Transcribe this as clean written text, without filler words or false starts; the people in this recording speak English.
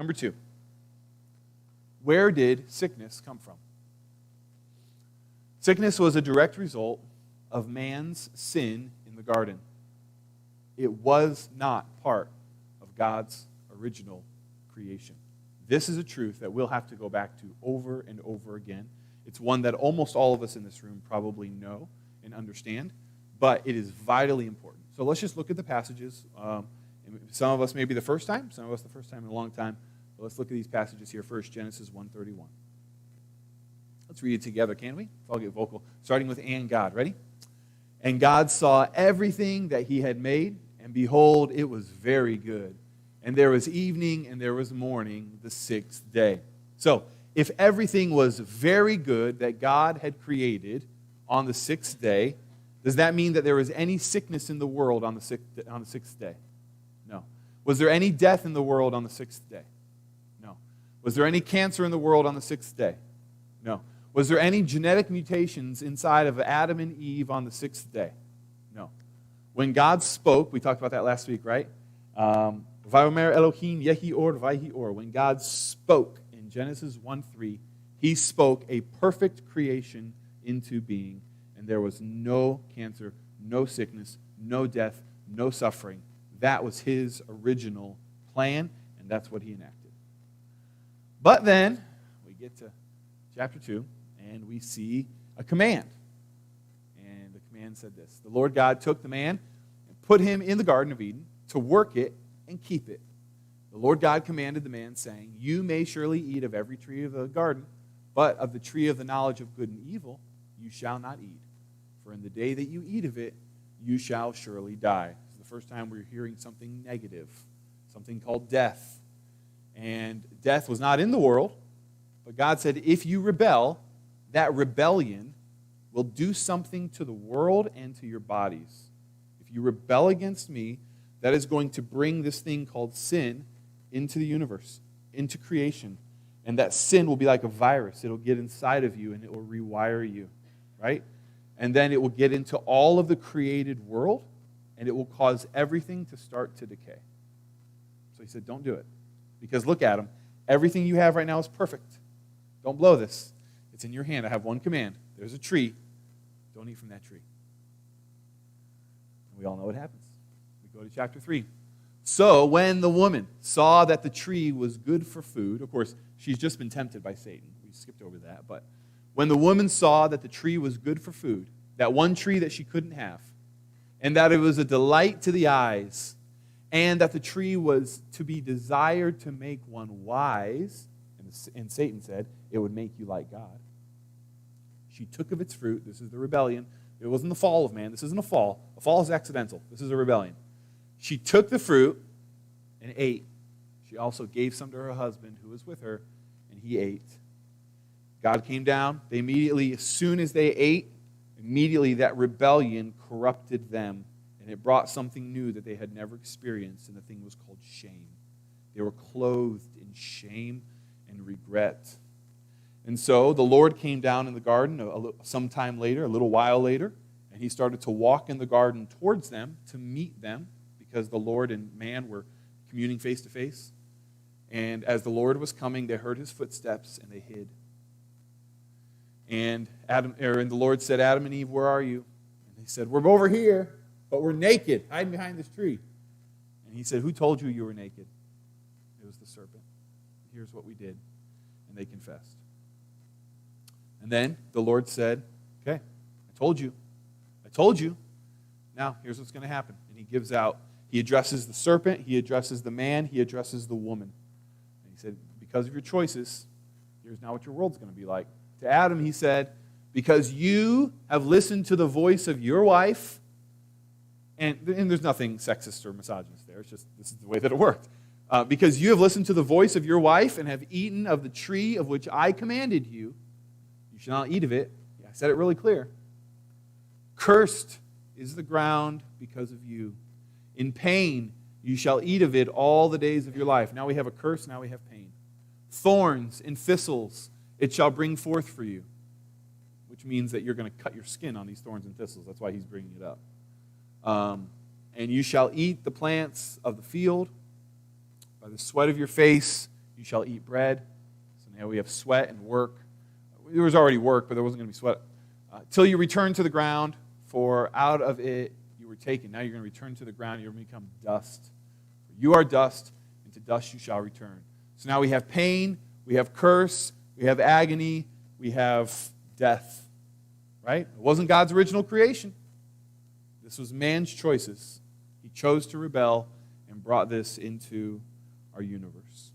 Number two, where did sickness come from? Sickness was a direct result of man's sin in the garden. It was not part of God's original creation. This is a truth that we'll have to go back to over and over again. It's one that almost all of us in this room probably know and understand, but it is vitally important. So let's just look at the passages. Some of us maybe the first time, some of us the first time in a long time. But let's look at these passages here first, Genesis 1:31. Let's read it together, can we? I'll get vocal. Starting with "and God." Ready? "And God saw everything that he had made, and behold, it was very good. And there was evening and there was morning the sixth day." So, if everything was very good that God had created on the sixth day, does that mean that there was any sickness in the world on the sixth day? No. Was there any death in the world on the sixth day? No. Was there any cancer in the world on the sixth day? No. Was there any genetic mutations inside of Adam and Eve on the sixth day? No. When God spoke, we talked about that last week, right? Vayomer Elohim yehi or vayhi or. When God spoke in Genesis 1:3, he spoke a perfect creation into being, and there was no cancer, no sickness, no death, no suffering. That was his original plan, and that's what he enacted. But then we get to chapter 2, and we see a command. And the command said this: "The Lord God took the man and put him in the Garden of Eden to work it and keep it. The Lord God commanded the man, saying, 'You may surely eat of every tree of the garden, but of the tree of the knowledge of good and evil you shall not eat. For in the day that you eat of it, you shall surely die.'" This is the first time we're hearing something negative, something called death. And death was not in the world, but God said, if you rebel, that rebellion will do something to the world and to your bodies. If you rebel against me, that is going to bring this thing called sin into the universe, into creation. And that sin will be like a virus. It'll get inside of you and it will rewire you, right? And then it will get into all of the created world and it will cause everything to start to decay. So he said, don't do it. Because look at him. Everything you have right now is perfect. Don't blow this. It's in your hand. I have one command. There's a tree. Don't eat from that tree. And we all know what happens. We go to chapter 3. "So when the woman saw that the tree was good for food," of course, she's just been tempted by Satan. We skipped over that. But when the woman saw that the tree was good for food, that one tree that she couldn't have, and that it was a delight to the eyes, and that the tree was to be desired to make one wise, and Satan said, it would make you like God. She took of its fruit. This is the rebellion. It wasn't the fall of man. This isn't a fall. A fall is accidental. This is a rebellion. She took the fruit and ate. She also gave some to her husband who was with her, and he ate. God came down. They immediately, as soon as they ate, immediately that rebellion corrupted them, and it brought something new that they had never experienced, and the thing was called shame. They were clothed in shame and regret. And so the Lord came down in the garden sometime later, a little while later, and he started to walk in the garden towards them to meet them because the Lord and man were communing face to face. And as the Lord was coming, they heard his footsteps and they hid. And the Lord said, "Adam and Eve, where are you?" And they said, "We're over here, but we're naked, hiding behind this tree." And he said, "Who told you you were naked?" It was the serpent. "Here's what we did." And they confessed. And then the Lord said, "Okay, I told you. I told you. Now, here's what's going to happen." And he addresses the serpent, he addresses the man, he addresses the woman. And he said, because of your choices, here's now what your world's going to be like. To Adam, he said, because you have listened to the voice of your wife, and there's nothing sexist or misogynist there, it's just this is the way that it worked. Because you have listened to the voice of your wife and have eaten of the tree of which I commanded you, you shall not eat of it. Yeah, I said it really clear. Cursed is the ground because of you. In pain you shall eat of it all the days of your life. Now we have a curse, now we have pain. Thorns and thistles it shall bring forth for you. Which means that you're going to cut your skin on these thorns and thistles. That's why he's bringing it up. And you shall eat the plants of the field. By the sweat of your face you shall eat bread. So now we have sweat and work. There was already work, but there wasn't going to be sweat. Till you return to the ground, for out of it you were taken. Now you're going to return to the ground, you're going to become dust. You are dust, and to dust you shall return. So now we have pain, we have curse, we have agony, we have death. Right? It wasn't God's original creation. This was man's choices. He chose to rebel and brought this into our universe.